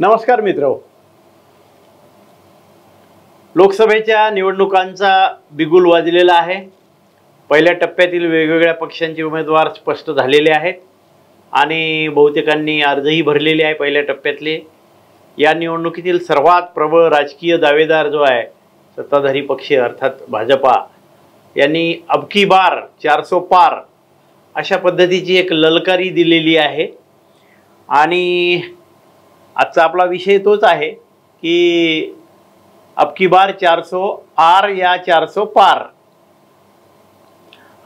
नमस्कार मित्र. लोकसभेच्या निवडणुकांचा बिगुल वाजलेला आहे. पहिल्या टप्प्यातील वेगवेगळ्या पक्षांचे उमेदवार स्पष्ट झालेले आहेत आणि बहुतेकांनी अर्जही भरलेले आहे. पहिल्या टप्प्यातले या निवडणुकीतील सर्वात प्रबळ राजकीय दावेदार जो आहे सत्ताधारी पक्ष अर्थात भाजपा यांनी अब की बार 400 पार अशा पद्धतीची एक ललकारी दिलेली आहे. आणि आजचा आपला विषय तोच आहे की अब की बार 400 आर या 400 पार.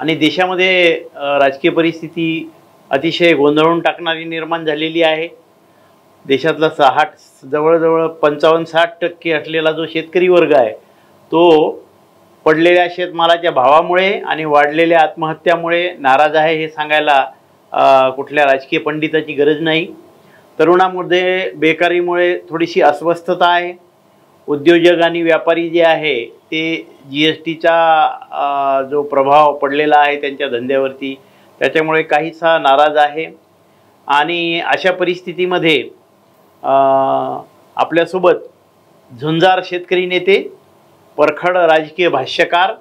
आणि देशामध्ये राजकीय परिस्थिती अतिशय गोंधळून टाकणारी निर्माण झालेली आहे. देशातला जवळजवळ 55-60% असलेला जो शेतकरी वर्ग आहे तो पडलेल्या शेतमालाच्या भावामुळे आणि वाढलेल्या आत्महत्यामुळे नाराज आहे. हे सांगायला कुठल्या राजकीय पंडिताची गरज नाही. तरुणांमध्ये बेकारीमुळे थोडीशी अस्वस्थता आहे. उद्योजक आणि व्यापारी जे आहे ते GSTचा जो प्रभाव पडलेला आहे त्यांच्या धंद्यावरती त्याच्यामुळे काहीसा नाराज आहे. आणि अशा परिस्थितीमध्ये आपल्यासोबत झुंजार शेतकरी नेते, परखड राजकीय भाष्यकार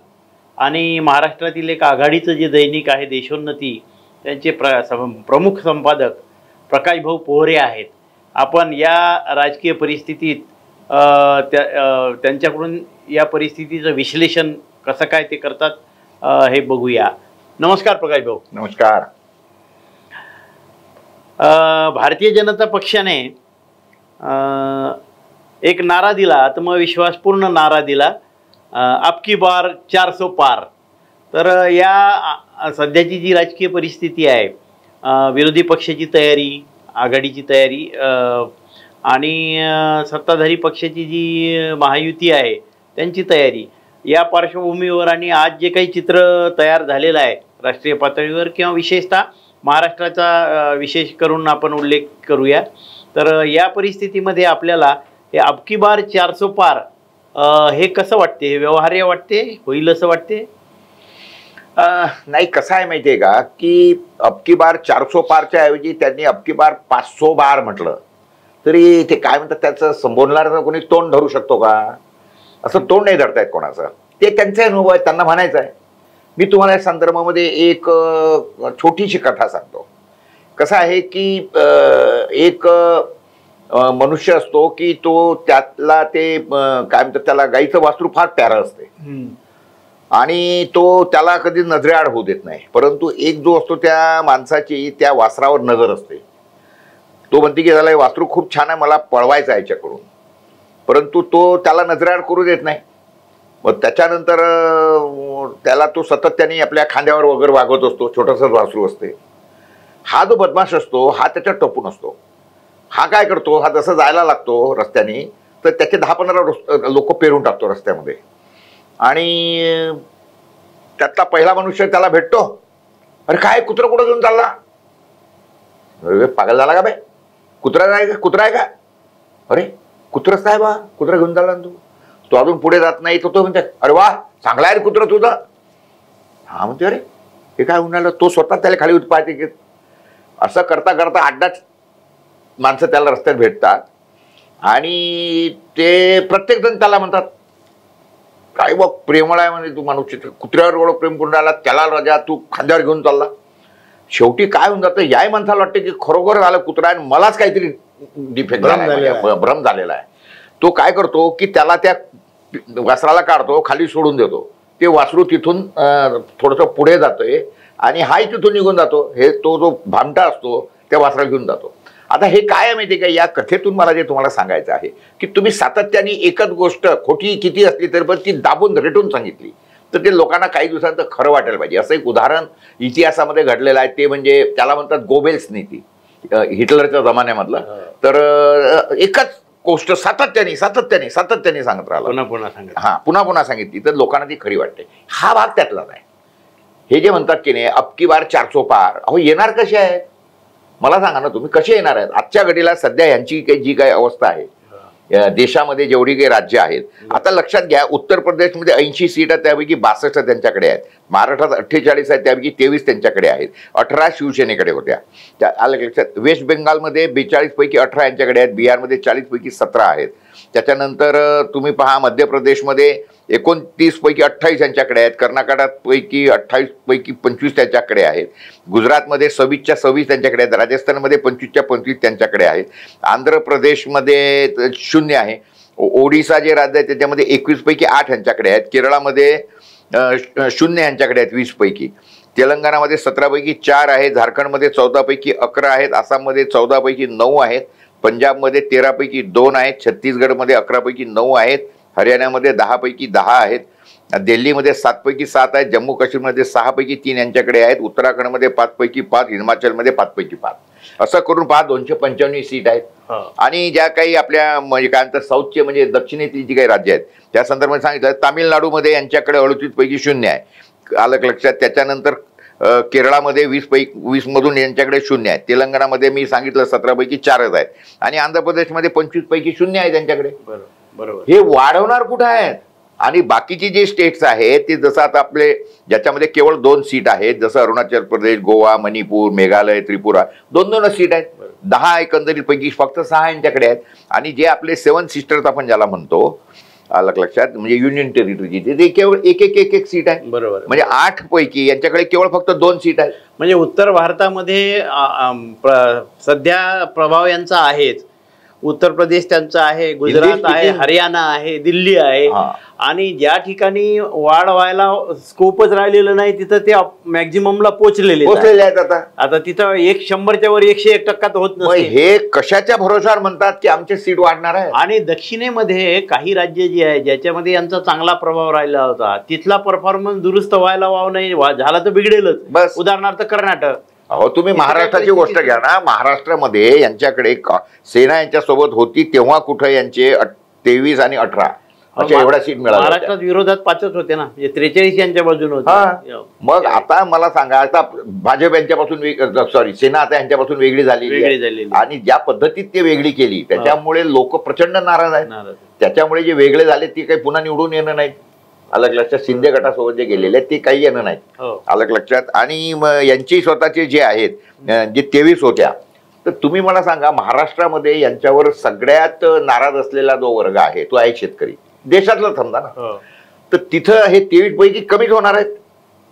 आणि महाराष्ट्रातील एक आघाडीचं जे दैनिक आहे देशोन्नती त्यांचे प्रमुख संपादक प्रकाशभाऊ पोहरे आहेत. आपण या राजकीय परिस्थितीत त्यांच्याकडून या परिस्थितीचं विश्लेषण कसं काय ते करतात हे बघूया. नमस्कार प्रकाशभाऊ. नमस्कार. भारतीय जनता पक्षाने एक नारा दिला, आत्मविश्वासपूर्ण नारा दिला, अब की बार 400 पार. तर या सध्याची जी राजकीय परिस्थिती आहे, विरोधी पक्षाची तयारी, आघाडीची तयारी आणि सत्ताधारी पक्षाची जी महायुती आहे त्यांची तयारी, या पार्श्वभूमीवर आणि आज जे काही चित्र तयार झालेलं आहे राष्ट्रीय पातळीवर किंवा विशेषतः महाराष्ट्राचा विशेष करून आपण उल्लेख करूया. तर या परिस्थितीमध्ये आपल्याला हे अब की बार 400 पार हे कसं वाटते? हे व्यवहार्य वाटते? होईल असं वाटते? नाही, कसं आहे माहिती आहे का की अब की बार 400 पारच्या ऐवजी त्यांनी अब की बार 500 बार म्हटलं तरी ते काय म्हणतात त्याचं संबोधणार कोणी तोंड धरू शकतो का? असं तोंड नाही धरतायत कोणाचं. ते त्यांचा अनुभव आहे, त्यांना म्हणायचं आहे. मी तुम्हाला या संदर्भामध्ये एक छोटीशी कथा सांगतो. कसं आहे की एक मनुष्य असतो की तो त्यातला ते काय म्हणतात त्याला गाईचं वासरू फार प्यारं असते आणि तो त्याला कधी नजरेआड होऊ देत नाही. परंतु एक जो असतो त्या माणसाची त्या वासरावर नजर असते. तो म्हणते की त्याला हे वासरू खूप छान आहे, मला पळवायचं आहे याच्याकडून. परंतु तो त्याला नजरेआड करू देत नाही. मग त्याच्यानंतर त्याला तो सतत त्यांनी आपल्या खांद्यावर वगैरे वागवत असतो. छोटंसं वासरू असते. हा जो बदमाश असतो हा त्याच्यात टपून असतो. हा काय करतो, हा जसं जायला लागतो रस्त्याने तर त्याचे 10-15 लोक पेरून टाकतो रस्त्यामध्ये. आणि त्यातला पहिला मनुष्य त्याला भेटतो. अरे काय कुत्रा कुठं घेऊन चालला? अरे पागल झाला का बाय? कुत्रा आहे का? अरे कुत्रच आहे बा, कुत्रा घेऊन चालला तू? तो अजून पुढे जात नाही. तो म्हणते अरे वा चांगला आहे रे कुत्रा तुझा. हा म्हणते अरे हे काय होऊन राहिलं. तो स्वतः त्याला खाली पाहते की असं करता करता 8-10 माणसं त्याला रस्त्यात भेटतात आणि ते प्रत्येक जण त्याला म्हणतात काय बघ प्रेमळ आहे म्हणजे तू माणूस, कुत्र्यावर एवढं प्रेम करून राहिला, त्याला राजा तू खांद्यावर घेऊन चालला. शेवटी काय होऊन जातं, याही माणसाला वाटतं की खरोखर झालं कुत्रा आणि मलाच काहीतरी डिफेक्ट झाला, भ्रम झालेला आहे. तो काय करतो की त्याला त्या वासराला काढतो, खाली सोडून देतो. ते वासरू तिथून थोडंसं पुढे जातोय आणि हाही तिथून निघून जातो. हे तो जो भामटा असतो त्या वासराला घेऊन जातो. आता हे काय आहे माहिती आहे का, या कथेतून मला जे तुम्हाला सांगायचं आहे की तुम्ही सातत्याने एकच गोष्ट खोटी किती असली तरी पण ती दाबून रेटून सांगितली तर ते लोकांना काही दिवसांचं खरं वाटायला पाहिजे. असं एक उदाहरण इतिहासामध्ये घडलेलं आहे. ते म्हणजे त्याला म्हणतात गोबेल्स नीती, हिटलरच्या जमान्यामधलं. तर एकच गोष्ट सातत्याने सांगत राहिला, पुन्हा पुन्हा सांगितली तर लोकांना ती खरी वाटते. हा भाग त्यातलाच आहे. हे जे म्हणतात की नाही अब की बार 400 पार, अहो येणार कसे आहेत मला सांगा ना तुम्ही, कसे येणार आहेत? आजच्या घडीला सध्या यांची जी काही अवस्था आहे देशामध्ये जेवढी काही राज्य आहेत. आता लक्षात घ्या, उत्तर प्रदेशमध्ये 80 सीट आहेत, त्यापैकी 62 त्यांच्याकडे आहेत. महाराष्ट्रात 48 आहेत, त्यापैकी 23 त्यांच्याकडे आहेत. 18 शिवसेनेकडे होत्या. त्या आलं लक्षात. वेस्ट बेंगालमध्ये 42 पैकी 18 यांच्याकडे आहेत. बिहारमध्ये 40 पैकी 17 आहेत. त्याच्यानंतर तुम्ही पहा, मध्य प्रदेशमध्ये 29 पैकी 28 यांच्याकडे आहेत. कर्नाटकात पैकी 28 पैकी 25 त्यांच्याकडे आहेत. गुजरातमध्ये 26च्या 26 त्यांच्याकडे आहेत. राजस्थानमध्ये 25च्या 25 त्यांच्याकडे आहेत. आंध्र प्रदेशमध्ये 0 आहे. ओडिसा जे राज्य आहे त्याच्यामध्ये 21 पैकी 8 यांच्याकडे आहेत. केरळामध्ये 0 यांच्याकडे आहेत 20 पैकी. तेलंगणामध्ये 17 पैकी 4 आहेत. झारखंडमध्ये 14 पैकी 11 आहेत. आसाममध्ये 14 पैकी 9 आहेत. पंजाबमध्ये 13 पैकी 2 आहेत. छत्तीसगडमध्ये 11 पैकी 9 आहेत. हरियाणामध्ये 10 पैकी 10 आहेत. दिल्लीमध्ये 7 पैकी 7 आहेत. जम्मू काश्मीरमध्ये 6 पैकी 3 यांच्याकडे आहेत. उत्तराखंडमध्ये 5 पैकी 5. हिमाचलमध्ये 5 पैकी 5. असं करून पहा 295 सीट आहेत. आणि ज्या काही आपल्या म्हणजे काय म्हणतात साऊथचे म्हणजे दक्षिणेतील जी काही राज्य आहेत त्या संदर्भात सांगितलं, तामिळनाडूमध्ये यांच्याकडे 38 पैकी 0 आहे. आलं लक्षात. त्याच्यानंतर केरळामध्ये 20 मधून यांच्याकडे 0 आहेत. तेलंगणामध्ये मी सांगितलं 17 पैकी 4च आहेत. आणि आंध्र प्रदेशमध्ये 25 पैकी 0 आहे त्यांच्याकडे. बरोबर. हे वाढवणार कुठं आहेत? आणि बाकीचे जे स्टेट्स आहेत ते जसं आता आपले ज्याच्यामध्ये केवळ 2 सीट आहेत, जसं अरुणाचल प्रदेश, गोवा, मणिपूर, मेघालय, त्रिपुरा 2-2 सीट आहेत. 10 एकंदरीत पैकी फक्त 6 यांच्याकडे आहेत. आणि जे आपले 7 सिस्टर्स आपण ज्याला म्हणतो आलं लक्षात, म्हणजे युनियन टेरिटरीची ते केवळ एक सीट आहे. बरोबर. म्हणजे 8 पैकी यांच्याकडे केवळ फक्त 2 सीट आहेत. म्हणजे उत्तर भारतामध्ये सध्या प्रभाव यांचा आहेच. उत्तर प्रदेश त्यांचा आहे, गुजरात आहे, हरियाणा आहे, दिल्ली आहे. आणि ज्या ठिकाणी वाढ व्हायला स्कोपच राहिलेलं नाही तिथं ते मॅक्झिममला पोहोचलेले आहेत. आता तिथं 100च्या वर 101% होत नाही. हे कशाच्या भरोशावर म्हणतात की आमचे सीट वाढणार आहे? आणि दक्षिणेमध्ये काही राज्य जी आहे ज्याच्यामध्ये यांचा चांगला प्रभाव राहिला होता तिथला परफॉर्मन्स दुरुस्त व्हायला वाव नाही, झाला तर बिघडेलच. बस उदाहरणार्थ कर्नाटक. अहो तुम्ही महाराष्ट्राची गोष्ट घ्या ना. महाराष्ट्रामध्ये यांच्याकडे सेना यांच्यासोबत होती तेव्हा कुठं यांचे 23 आणि 18 अशा एवढ्या सीट मिळाल्या. महाराष्ट्रात विरोधात 5च होते ना, 43 यांच्या बाजूने होते. मग आता मला सांगा, आता भाजप यांच्यापासून सॉरी सेना आता यांच्यापासून वेगळी झाली आणि ज्या पद्धतीत ते वेगळी केली त्याच्यामुळे लोक प्रचंड नाराज आहेत. त्याच्यामुळे जे वेगळे झाले ते काही पुन्हा निवडून येणं नाही. अलग लक्षात. शिंदे गटासोबत जे गेलेले ते काही येणं नाही. अलग लक्षात. आणि यांची स्वतःचे जे आहेत जे 23 होत्या, तर तुम्ही मला सांगा महाराष्ट्रामध्ये यांच्यावर सगळ्यात नाराज असलेला जो वर्ग आहे तो आहे शेतकरी. देशातला समजा ना. तर तिथं हे 23 पैकी कमीच होणार आहेत.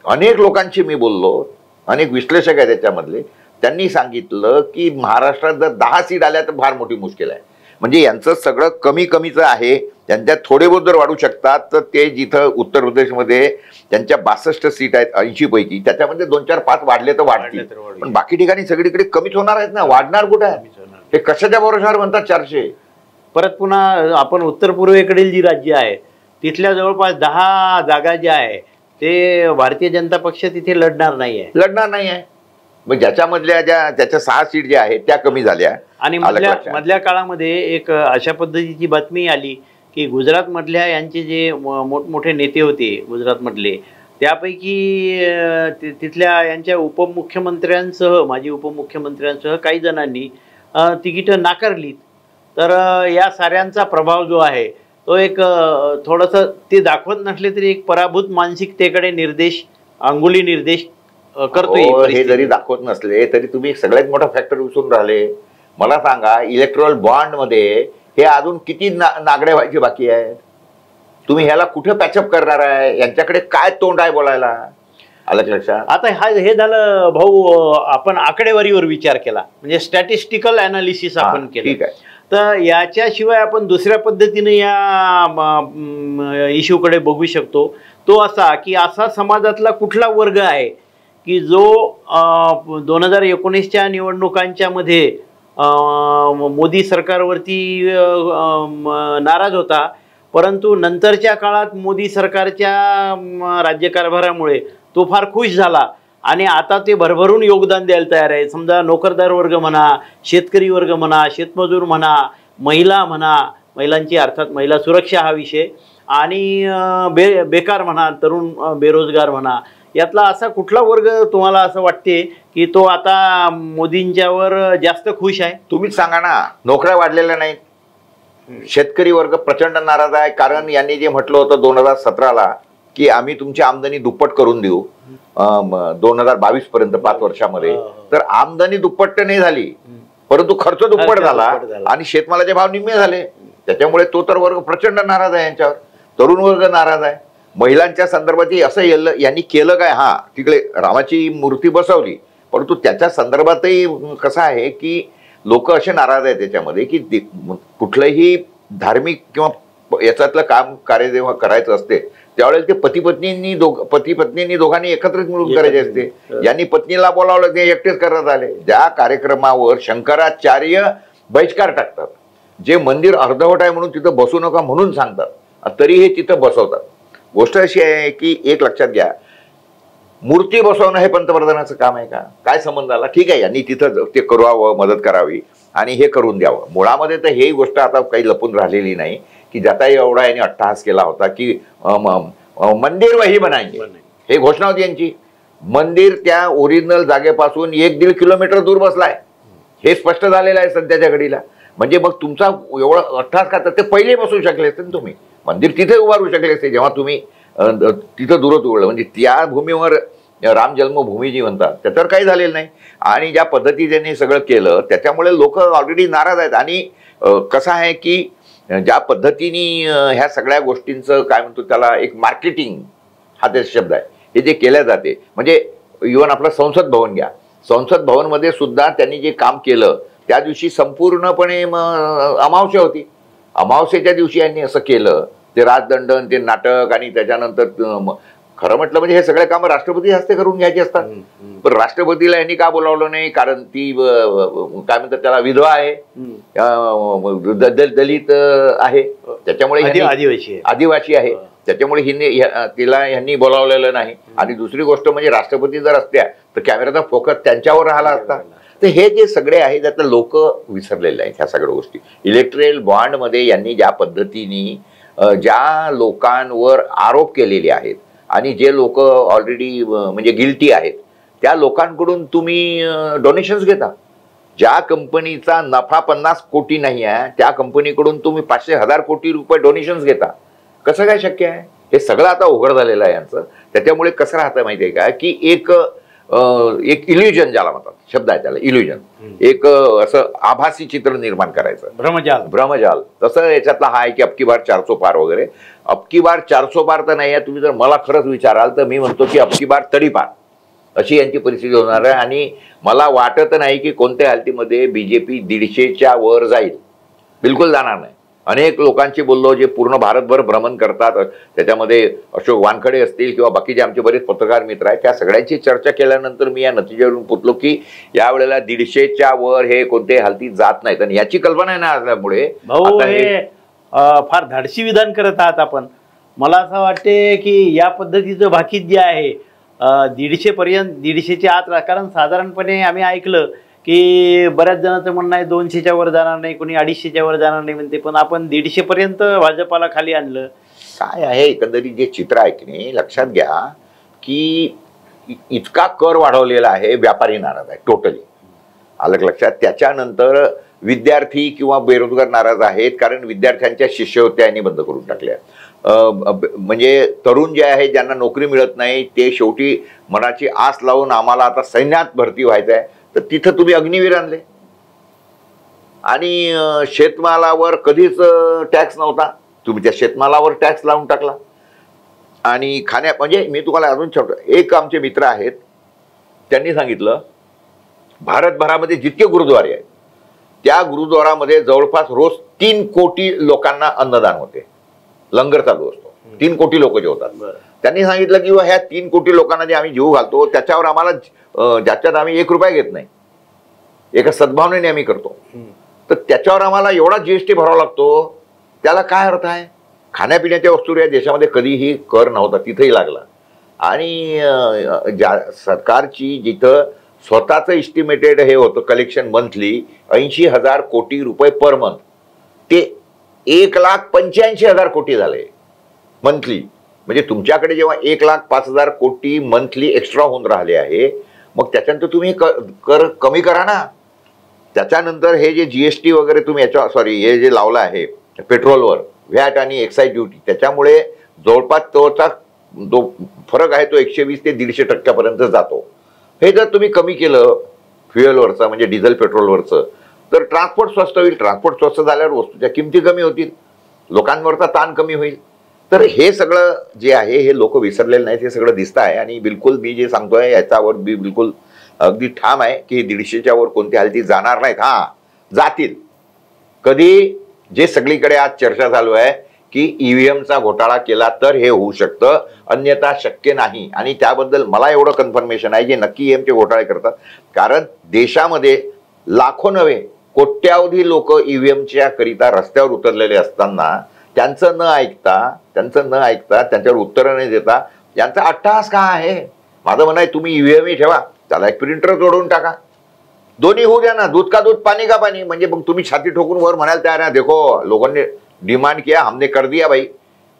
अनेक लोकांशी मी बोललो, अनेक विश्लेषक आहेत त्याच्यामधले, त्यांनी सांगितलं की महाराष्ट्रात जर 10 सीट आल्या तर फार मोठी मुश्किल आहे. म्हणजे यांचं सगळं कमीच आहे. त्यांच्यात थोडे बहुत जर वाढू शकतात तर ते जिथं उत्तर प्रदेशमध्ये त्यांच्या 62 सीट आहेत 80 पैकी, त्याच्यामध्ये 2, 4, 5 वाढले तर वाढतील. पण बाकी ठिकाणी सगळीकडे कमीच होणार आहेत ना. वाढणार कुठे आहे? हे कशाच्या भरोशावर म्हणतात 400? परत पुन्हा आपण उत्तर पूर्वेकडील जी राज्य आहे तिथल्या जवळपास 10 जागा ज्या आहे ते भारतीय जनता पक्ष तिथे लढणार नाहीये. मग ज्याच्यामधल्या त्याच्या 6 सीट ज्या आहेत त्या कमी झाल्या. आणि मधल्या काळामध्ये एक अशा पद्धतीची बातमी आली की गुजरात मधल्या यांचे जे मोठमोठे नेते होते गुजरात मधले, त्यापैकी तिथल्या यांच्या उपमुख्यमंत्र्यांसह माजी उपमुख्यमंत्र्यांसह काही जणांनी तिकीटं नाकारलीत. तर या साऱ्यांचा प्रभाव जो आहे तो एक थोडंसं ते दाखवत नसले तरी एक पराभूत मानसिकतेकडे अंगुली निर्देश करतोय. हे जरी दाखवत नसले तरी तुम्ही सगळ्यात मोठा फॅक्टर विसरून राहिले. मला सांगा, इलेक्ट्रॉल बॉन्ड मध्ये हे अजून किती नागडे व्हायचे बाकी आहेत? तुम्ही ह्याला कुठे पॅचअप करणार आहे? यांच्याकडे काय तोंड आहे बोलायला? आलं लक्षात. आता हे झालं भाऊ, आपण आकडेवारीवर विचार केला, म्हणजे स्टॅटिस्टिकल अनालिसिस आपण केलं. ठीक आहे. तर याच्याशिवाय आपण दुसऱ्या पद्धतीने या इश्यूकडे बघू शकतो. तो असा की असा समाजातला कुठला वर्ग आहे की जो 2019च्या निवडणुकांच्या मध्ये मोदी सरकारवरती नाराज होता, परंतु नंतरच्या काळात मोदी सरकारच्या राज्यकारभारामुळे तो फार खुश झाला आणि आता ते भरभरून योगदान द्यायला तयार आहे. समजा नोकरदार वर्ग म्हणा, शेतकरी वर्ग म्हणा, शेतमजूर म्हणा, महिला म्हणा, महिलांची अर्थात महिला सुरक्षा हा विषय, आणि बेकार म्हणा, तरुण बेरोजगार म्हणा, यातला असा कुठला वर्ग तुम्हाला असं वाटते की तो आता मोदींच्यावर जास्त खुश आहे? तुम्हीच सांगा ना. नोकऱ्या वाढलेल्या नाहीत, शेतकरी वर्ग प्रचंड नाराज आहे, कारण यांनी जे म्हटलं होतं 2017ला की आम्ही तुमची आमदानी दुप्पट करून देऊ 2022 पर्यंत 5 वर्षामध्ये, तर आमदानी दुप्पट तर नाही झाली परंतु खर्च दुप्पट झाला आणि शेतमालाचे भाव निम्मे झाले. त्याच्यामुळे तो तर वर्ग प्रचंड नाराज आहे यांच्यावर, तरुण वर्ग नाराज आहे. महिलांच्या संदर्भातही असं यांनी केलं काय, हा तिकडे रामाची मूर्ती बसवली परंतु त्याच्या संदर्भातही कसं आहे की लोक असे नाराज आहेत त्याच्यामध्ये की कुठलंही धार्मिक किंवा याच्यातलं काम कार्य जेव्हा करायचं असते त्यावेळेला ते पती पत्नींनी दोघांनी एकत्रित मिळून करायचे असते. यांनी पत्नीला बोलावलं ते एकटेच करण्यात आले. ज्या कार्यक्रमावर शंकराचार्य बहिष्कार टाकतात, जे मंदिर अर्धवट आहे म्हणून तिथं बसू नका म्हणून सांगतात, तरी हे तिथं बसवतात. गोष्ट अशी आहे की एक लक्षात घ्या, मूर्ती बसवणं हे पंतप्रधानाचं काम आहे का? काय संबंध आला? ठीक आहे, यांनी तिथं ते करावं, मदत करावी आणि हे करून द्यावं. मुळामध्ये तर ही गोष्ट आता काही लपून राहिलेली नाही की ज्याचाही एवढा यांनी अट्टहास केला होता की मंदिर वही बनाएंगे, हे घोषणा होती यांची. मंदिर त्या ओरिजिनल जागेपासून 1-1.5 किलोमीटर दूर बसलाय, हे स्पष्ट झालेलं आहे सध्याच्या घडीला. म्हणजे मग तुमचा एवढा अट्टहास का? तर ते पहिले बसू शकले असते ना तुम्ही, मंदिर तिथे उभारू शकले असते जेव्हा तुम्ही तिथं दूरच उघडलं. म्हणजे त्या भूमीवर राम जन्मभूमी जी म्हणतात त्याच्यावर काही झालेलं नाही. आणि ज्या पद्धती त्यांनी सगळं केलं त्याच्यामुळे लोक ऑलरेडी नाराज आहेत. आणि कसं आहे की ज्या पद्धतीने ह्या सगळ्या गोष्टींचं काय म्हणतो त्याला एक मार्केटिंग हा ते शब्द आहे, हे जे केल्या जाते. म्हणजे इव्हन आपलं संसद भवन घ्या, संसद भवनमध्ये सुद्धा त्यांनी जे काम केलं त्या दिवशी संपूर्णपणे अमावस्या होती. अमावस्येच्या दिवशी यांनी असं केलं, ते राजदंडन, ते नाटक आणि त्याच्यानंतर खरं म्हटलं म्हणजे हे सगळे कामं राष्ट्रपती हस्ते करून घ्यायचे असतात. पण राष्ट्रपतीला यांनी का बोलावलं नाही? कारण ती काय म्हणतात त्याला विधवा आहे, दलित आहे, त्याच्यामुळे आदिवासी आहे, त्याच्यामुळे तिला यांनी बोलावलेलं नाही. आणि दुसरी गोष्ट म्हणजे राष्ट्रपती जर असत्या तर कॅमेराचा फोकस त्यांच्यावर राहिला असता. तर हे जे सगळे आहे त्यातलं लोक विसरलेले आहेत ह्या सगळ्या गोष्टी. इलेक्ट्रल बॉन्डमध्ये यांनी ज्या पद्धतीने ज्या लोकांवर आरोप केलेले आहेत आणि जे लोक ऑलरेडी म्हणजे गिल्टी आहेत त्या लोकांकडून तुम्ही डोनेशन्स घेता. ज्या कंपनीचा नफा 50 कोटी नाही आहे त्या कंपनीकडून तुम्ही 500,000 कोटी रुपये डोनेशन्स घेता. कसं काय शक्य आहे? हे सगळं आता उघड झालेलं आहे यांचं. त्याच्यामुळे कसं राहतं माहिती आहे का की एक इल्युजन ज्याला म्हणतात, शब्द आहे त्याला इल्युजन, एक असं आभासी चित्र निर्माण करायचं, भ्रमजाल. तसं याच्यातला हा आहे की अबकी बार 400 पार वगैरे. अबकी बार 400 पार तर नाही आहे. तुम्ही जर मला खरंच विचाराल तर मी म्हणतो की अबकी बार तडीपार अशी यांची परिस्थिती होणार आहे. आणि मला वाटत नाही की कोणत्या हालतीमध्ये बीजेपी 150च्या वर जाईल, बिलकुल जाणार नाही. अनेक लोकांशी बोललो जे पूर्ण भारतभर भ्रमण करतात, त्याच्यामध्ये अशोक वानखडे असतील किंवा बाकीचे आमचे बरेच पत्रकार मित्र आहेत, त्या सगळ्यांची चर्चा केल्यानंतर मी या नतीजेवरून पोचलो की यावेळेला 150च्या वर हे कोणत्याही हालतीत जात नाहीत. आणि याची कल्पना आहे ना असल्यामुळे फार धाडसी विधान करत आहात आपण. मला असं वाटते की या पद्धतीचं भाकीत जे आहे 150 पर्यंत, 150च्या आत, कारण साधारणपणे आम्ही ऐकलं की बऱ्याच जणांचं म्हणणं आहे 200च्या वर जाणार नाही, कोणी 250च्या वर जाणार नाही म्हणते, पण आपण 150 पर्यंत भाजपाला खाली आणलं. काय आहे एकंदरीत जे चित्र आहे की नाही, लक्षात घ्या की इतका कर वाढवलेला आहे, व्यापारी नाराज आहे टोटली, आलं लक्षात. त्याच्यानंतर विद्यार्थी किंवा बेरोजगार नाराज आहेत कारण विद्यार्थ्यांच्या शिष्यवृत्त्या यांनी बंद करून टाकल्या. म्हणजे तरुण जे आहे ज्यांना नोकरी मिळत नाही ते शेवटी मनाची आस लावून आम्हाला आता सैन्यात भरती व्हायचं आहे तर तिथं तुम्ही अग्निवीर आणले. आणि शेतमालावर कधीच टॅक्स नव्हता, तुम्ही त्या शेतमालावर टॅक्स लावून टाकला. आणि म्हणजे मी तुम्हाला अजून छोटं, एक आमचे मित्र आहेत त्यांनी सांगितलं भारतभरामध्ये जितके गुरुद्वारे आहेत त्या गुरुद्वारामध्ये जवळपास रोज 3 कोटी लोकांना अन्नदान होते, लंगर चालू असतो. 3 कोटी लोक जे होतात त्यांनी सांगितलं की ह्या 3 कोटी लोकांना जे आम्ही जीव घालतो त्याच्यावर आम्हाला ज्याच्यात आम्ही 1 रुपया घेत नाही, एका सद्भावनेने आम्ही करतो, तर त्याच्यावर आम्हाला एवढा जीएसटी भरावा लागतो. त्याला काय अर्थ आहे? खाण्यापिण्याच्या वस्तूवर या देशामध्ये कधीही कर नव्हता, तिथेही लागला. आणि सरकारची जिथं स्वतःचं इस्टिमेटेड हे होतं कलेक्शन मंथली 80,000 कोटी रुपये पर मंथ, ते 1,85,000 कोटी झाले मंथली. म्हणजे तुमच्याकडे जेव्हा 1,05,000 कोटी मंथली एक्स्ट्रा होऊन राहिले आहे, मग त्याच्यानंतर तुम्ही कर कमी करा ना. त्याच्यानंतर हे जे जीएसटी वगैरे तुम्ही हे जे लावलं आहे पेट्रोलवर व्हॅट आणि एक्साईज ड्युटी, त्याच्यामुळे जवळपास तोचा जो फरक आहे तो 120 ते 150% जातो. हे जर तुम्ही कमी केलं फ्युएलवरचं म्हणजे डिझेल पेट्रोलवरचं तर ट्रान्सपोर्ट स्वस्त होईल. ट्रान्सपोर्ट स्वस्त झाल्यावर वस्तूच्या किमती कमी होतील, लोकांवरचा ताण कमी होईल. तर हे सगळं जे आहे हे लोक विसरलेले नाहीत, हे सगळं दिसतं आहे. आणि बिलकुल मी जे सांगतोय याच्यावर मी बिलकुल अगदी ठाम आहे की 150च्या वर कोणत्या हालती जाणार नाहीत. हा जातील कधी, जे सगळीकडे आज चर्चा चालू आहे की ईव्हीएमचा घोटाळा केला तर हे होऊ शकतं, अन्यथा शक्य नाही. आणि त्याबद्दल मला एवढं कन्फर्मेशन आहे की नक्की ईव्हीएमचे घोटाळे करतात, कारण देशामध्ये लाखो नव्हे कोट्यावधी लोक ईव्हीएमच्या करिता रस्त्यावर उतरलेले असताना त्यांचं न ऐकता त्यांच्यावर उत्तरं न देता यांचा अट्टहास का आहे. माझं म्हणणं आहे तुम्ही ईव्हीएमही ठेवा, त्याला एक प्रिंटर जोडून टाका, दोन्ही होऊ द्या ना, दूध का दूध पाणी का पाणी. म्हणजे मग तुम्ही छाती ठोकून वर म्हणाल तयार आहे, देखो लोकांनी डिमांड किया हमने कर दिया भाई,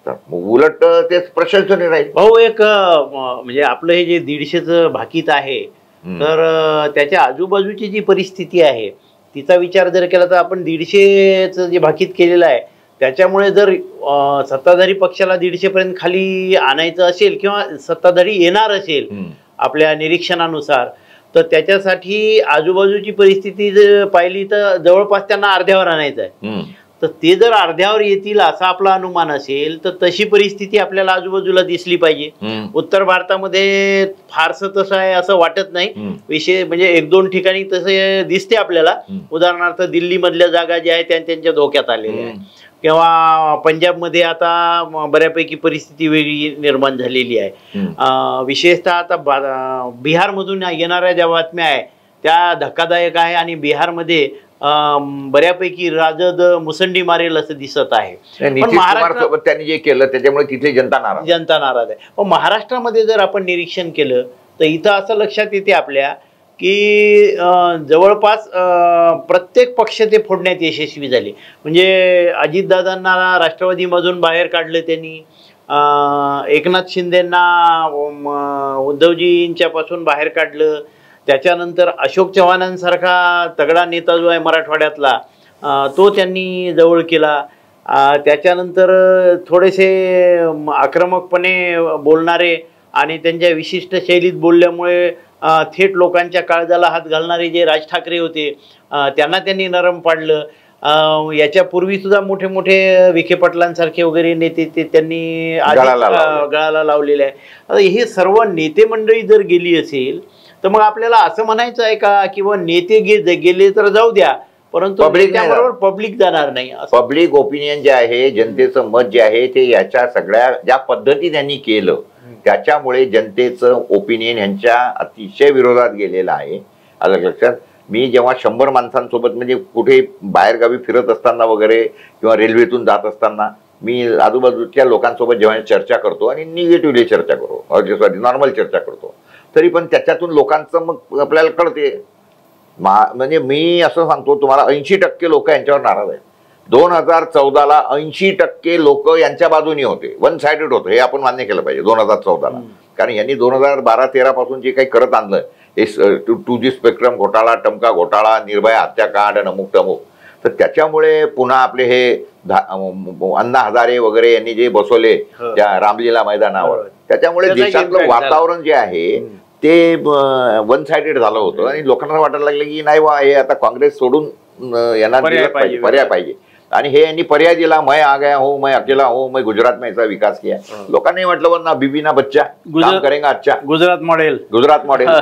तर उलट तेच प्रशंसनीय राहील. भाऊ एक म्हणजे आपलं हे जे 150चं भाकीत आहे तर त्याच्या आजूबाजूची जी परिस्थिती आहे तिचा विचार जर केला तर आपण 150चं जे भाकीत केलेलं आहे त्याच्यामुळे जर सत्ताधारी पक्षाला 150 पर्यंत खाली आणायचं असेल किंवा सत्ताधारी येणार असेल आपल्या निरीक्षणानुसार, तर त्याच्यासाठी आजूबाजूची परिस्थिती जर पाहिली तर जवळपास त्यांना अर्ध्यावर आणायचं आहे. तर ते जर अर्ध्यावर येतील असा आपला अनुमान असेल तर तशी परिस्थिती आपल्याला आजूबाजूला दिसली पाहिजे. उत्तर भारतामध्ये फारसं तसं आहे असं वाटत नाही. विशेष म्हणजे 1-2 ठिकाणी तसे दिसते आपल्याला. उदाहरणार्थ दिल्ली मधल्या जागा ज्या आहेत त्यांच्या धोक्यात आलेल्या आहेत, किंवा पंजाबमध्ये आता बऱ्यापैकी परिस्थिती वेगळी निर्माण झालेली आहे. विशेषतः आता बिहारमधून येणाऱ्या ज्या बातम्या आहे त्या धक्कादायक आहे आणि बिहारमध्ये बऱ्यापैकी राजद मुसंडी मारेल असं दिसत आहे. पण महाराष्ट्रासोबत त्यांनी जे केलं त्याच्यामुळे तिथे जनता नाराज आहे. पण महाराष्ट्रामध्ये जर आपण निरीक्षण केलं तर इथं असं लक्षात येते आपल्या की जवळपास प्रत्येक पक्ष ते फोडण्यात यशस्वी झाले. म्हणजे अजितदादांना राष्ट्रवादीमधून बाहेर काढलं त्यांनी, एकनाथ शिंदेंना उद्धवजींच्या पासून बाहेर काढलं, त्याच्यानंतर अशोक चव्हाणांसारखा तगडा नेता जो आहे मराठवाड्यातला तो त्यांनी जवळ केला. त्याच्यानंतर थोडेसे आक्रमकपणे बोलणारे आणि त्यांच्या विशिष्ट शैलीत बोलल्यामुळे थेट लोकांच्या काळजाला हात घालणारे जे राज ठाकरे होते त्यांना त्यांनी नरम पाडलं. याच्यापूर्वी सुद्धा मोठे मोठे विखे पाटलांसारखे वगैरे नेते ते त्यांनी गळाला लावलेले आहे. आता हे सर्व नेते मंडळी जर गेली असेल तर मग आपल्याला असं म्हणायचं आहे का किंवा नेते गेले तर जाऊ द्या, परंतु त्याबरोबर पब्लिक जाणार नाही. पब्लिक ओपिनियन जे आहे, जनतेचं मत जे आहे ते याच्या सगळ्या ज्या पद्धती त्यांनी केलं त्याच्यामुळे जनतेचं ओपिनियन यांच्या अतिशय विरोधात गेलेलं आहे. आलं लक्षात. मी जेव्हा 100 माणसांसोबत म्हणजे कुठे बाहेरगावी फिरत असताना वगैरे किंवा रेल्वेतून जात असताना मी आजूबाजूच्या लोकांसोबत जेव्हा चर्चा करतो आणि निगेटिव्हली चर्चा करतो, नॉर्मल चर्चा करतो, तरी पण त्याच्यातून लोकांचं मग आपल्याला कळते. म्हणजे मी असं सांगतो तुम्हाला 80% लोक यांच्यावर नाराज आहेत. 2014ला 80% लोक यांच्या बाजूनी होते, वन साइडेड होतं, हे आपण मान्य केलं पाहिजे 2014ला. कारण यांनी 2012-13 पासून जे काही करत आणलं हे 2G स्पेक्ट्रम घोटाळा, टमका घोटाळा, निर्भया हत्याकांड, अमुक तमुक, तर त्याच्यामुळे पुन्हा आपले हे अण्णा हजारे वगैरे यांनी जे बसवले त्या रामलीला मैदानावर, त्याच्यामुळे देशातलं वातावरण जे आहे ते वन साइडेड झालं होतं आणि लोकांना वाटायला लागलं की नाही वा हे आता काँग्रेस सोडून यांना पर्याय पाहिजे. आणि हे यांनी पर्याय दिला, मैं आ गया हूँ, मैं अकेला हूँ, मैं गुजरात में ऐसा विकास किया. लोकांनी म्हटलं वरना बीबी ना बच्चा काम करेगा अच्छा, गुजरात मॉडेल.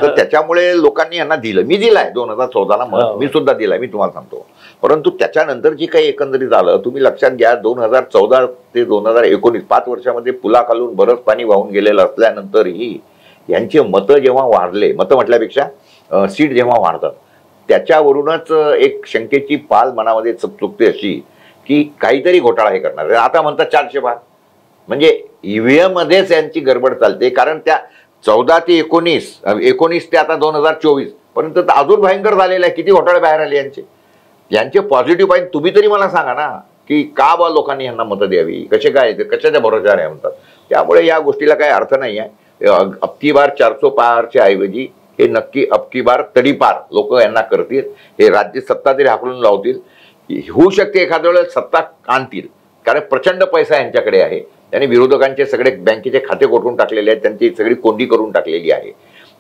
तर त्याच्यामुळे लोकांनी यांना दिलं. मी दिलाय 2014ला मत, मी सुद्धा दिलाय, मी तुम्हाला सांगतो. परंतु त्याच्यानंतर जे काही एकंदरीत झालं तुम्ही लक्षात घ्या, 2014 ते 2019 5 वर्षामध्ये पुलाखालून बरंच पाणी वाहून गेलेलं असल्यानंतरही यांचे मतं जेव्हा वाढले, मतं म्हटल्यापेक्षा सीट जेव्हा वाढतात, त्याच्यावरूनच एक शंकेची पाल मनामध्ये चुकते अशी की काहीतरी घोटाळा हे करणार. आता म्हणतात 400 पार, म्हणजे ईव्हीएम मध्येच यांची गडबड चालते. कारण त्या 14 ते 19 ते आता 2024 पर्यंत अजून भयंकर झालेलं आहे. किती घोटाळे बाहेर आले यांचे पॉझिटिव्ह पॉईंट तुम्ही तरी मला सांगा ना की का बा लोकांनी यांना मतं द्यावी, कसे काय, कशाच्या भरोशावर आहे म्हणतात. त्यामुळे या गोष्टीला काही अर्थ नाही आहे. अबकी बार 400 पारच्या ऐवजी हे नक्की अबकी बार तडीपार लोक यांना करतील. हे राज्य सत्ता तरी हाकलून लावतील. होऊ शकते एखाद्या वेळेस सत्ता आणतील, कारण प्रचंड पैसा यांच्याकडे आहे. त्यांनी विरोधकांचे सगळे बँकेचे खाते कोठून टाकलेले आहेत, त्यांची सगळी कोंडी करून टाकलेली आहे.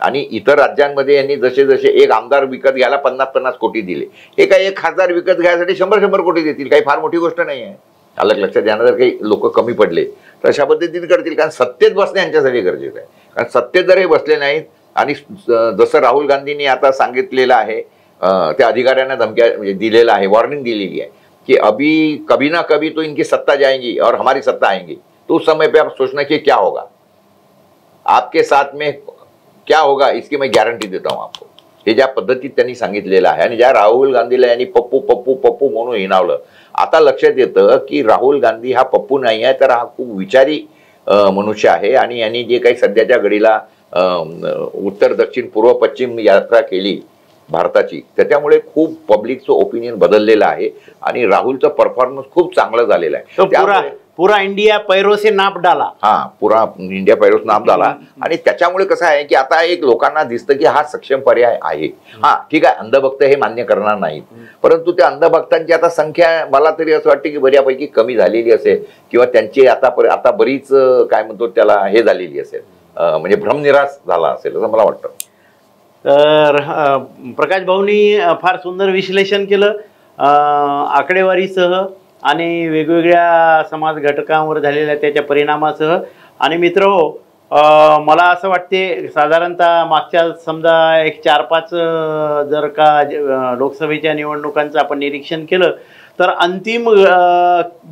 आणि इतर राज्यांमध्ये यांनी जसे जसे एक आमदार विकत घ्यायला 50-50 कोटी दिले, हे काय एक खासदार विकत घ्यायसाठी 100-100 कोटी देतील, काही फार मोठी गोष्ट नाही आहे. अलग लक्षात येणार, जर काही लोक कमी पडले तर अशा पद्धतीने करतील, कारण सत्तेत बसणे यांच्यासाठी गरजेचं आहे. कारण सत्तेत जर हे बसले नाहीत, आणि जसं राहुल गांधींनी आता सांगितलेलं आहे, त्या अधिकाऱ्यांना धमक्या म्हणजे दिलेला आहे, वॉर्निंग दिलेली आहे कि अभी कभी ना कभी तो इनकी सत्ता जाएंगी और हमारी सत्ता आएंगी, तो उस समय पे आप सोचना कि क्या होगा, आपके साथ में क्या होगा इसकी मैं गॅरंटी देता हूं आपको. हे ज्या पद्धतीत त्यांनी सांगितलेलं आहे, आणि ज्या राहुल गांधीला यांनी पप्पू पप्पू पप्पू म्हणून हिणावलं, आता लक्षात येतं की राहुल गांधी हा पप्पू नाही आहे, तर हा खूप विचारी मनुष्य आहे. आणि यांनी जे काही सध्याच्या घडीला उत्तर दक्षिण पूर्व पश्चिम यात्रा केली भारताची, त्याच्यामुळे खूप पब्लिकचं ओपिनियन बदललेलं आहे आणि राहुलचं परफॉर्मन्स खूप चांगलं झालेलं आहे. पुरा इंडिया पैरो से नाप डाला. पुरा इंडिया पैरोस नाप डाला. आणि त्याच्यामुळे कसं आहे की आता एक लोकांना दिसतं की हा सक्षम पर्याय आहे. ठीक आहे, अंधभक्त हे मान्य करणार नाहीत, परंतु त्या अंधभक्तांची आता संख्या मला तरी असं वाटतं की बऱ्यापैकी कमी झालेली असेल, किंवा त्यांची आता बरीच काय म्हणतो त्याला हे झालेली असेल, म्हणजे भ्रमनिरास झाला असेल असं मला वाटतं. तर प्रकाश भाऊंनी फार सुंदर विश्लेषण केलं आकडेवारीसह आणि वेगवेगळ्या समाज घटकांवर झालेल्या त्याच्या परिणामासह. आणि मित्रहो, मला असं वाटते साधारणतः मागच्या समजा एक 4-5 जर का लोकसभेच्या निवडणुकांचं आपण निरीक्षण केलं तर अंतिम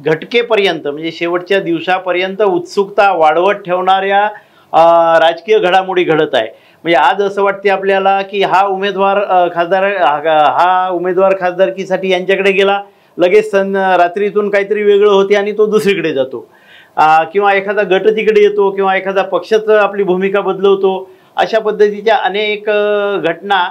घटकेपर्यंत म्हणजे शेवटच्या दिवसापर्यंत उत्सुकता वाढवत ठेवणाऱ्या राजकीय घडामोडी घडत आहे. म्हणजे आज असं वाटते आपल्याला की हा उमेदवार खासदारकीसाठी यांच्याकडे गेला, लगेच रात्रीतून काहीतरी वेगळं होते आणि तो दुसरीकडे जातो, किंवा एखादा गट तिकडे येतो, किंवा एखादा पक्षच आपली भूमिका बदलवतो. अशा पद्धतीच्या अनेक घटना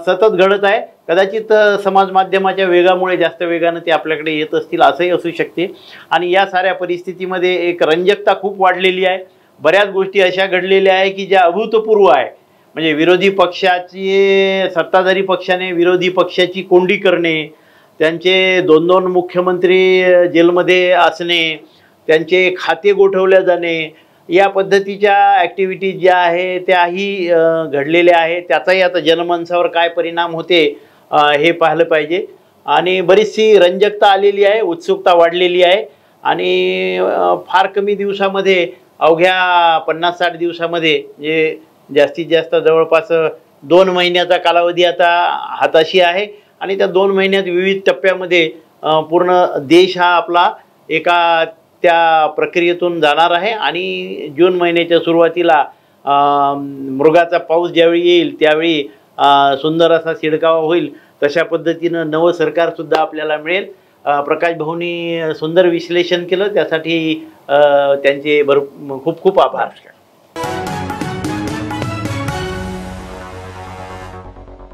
सतत घडत आहे. कदाचित समाज माध्यमाच्या वेगामुळे जास्त वेगानं ते आपल्याकडे येत असतील असंही असू शकते. आणि या साऱ्या परिस्थितीमध्ये एक रंजकता खूप वाढलेली आहे. बऱ्याच गोष्टी अशा घडलेल्या आहे की ज्या अभूतपूर्व आहे. म्हणजे विरोधी पक्षाची, सत्ताधारी पक्षाने विरोधी पक्षाची कोंडी करणे, त्यांचे 2-2 मुख्यमंत्री जेलमध्ये असणे, त्यांचे खाते गोठवले जाणे, या पद्धतीच्या ॲक्टिव्हिटीज ज्या आहे त्याही घडलेल्या आहेत. त्याचाही आता जनमानसावर काय परिणाम होते हे पाहिलं पाहिजे. आणि बरीचशी रंजकता आलेली आहे, उत्सुकता वाढलेली आहे. आणि फार कमी दिवसामध्ये, अवघ्या 50-60 दिवसामध्ये, जे जास्तीत जास्त जवळपास 2 महिन्याचा कालावधी आता हाताशी आहे. आणि त्या 2 महिन्यात विविध टप्प्यामध्ये पूर्ण देश हा आपला एका त्या प्रक्रियेतून जाणार आहे. आणि जून महिन्याच्या सुरुवातीला मृगाचा पाऊस ज्यावेळी येईल त्यावेळी सुंदर असा शिडकावा होईल. तशा पद्धतीनं नवं सरकारसुद्धा आपल्याला मिळेल. प्रकाश भाऊंनी सुंदर विश्लेषण केलं, त्यासाठी त्यांचे खूप खूप आभार.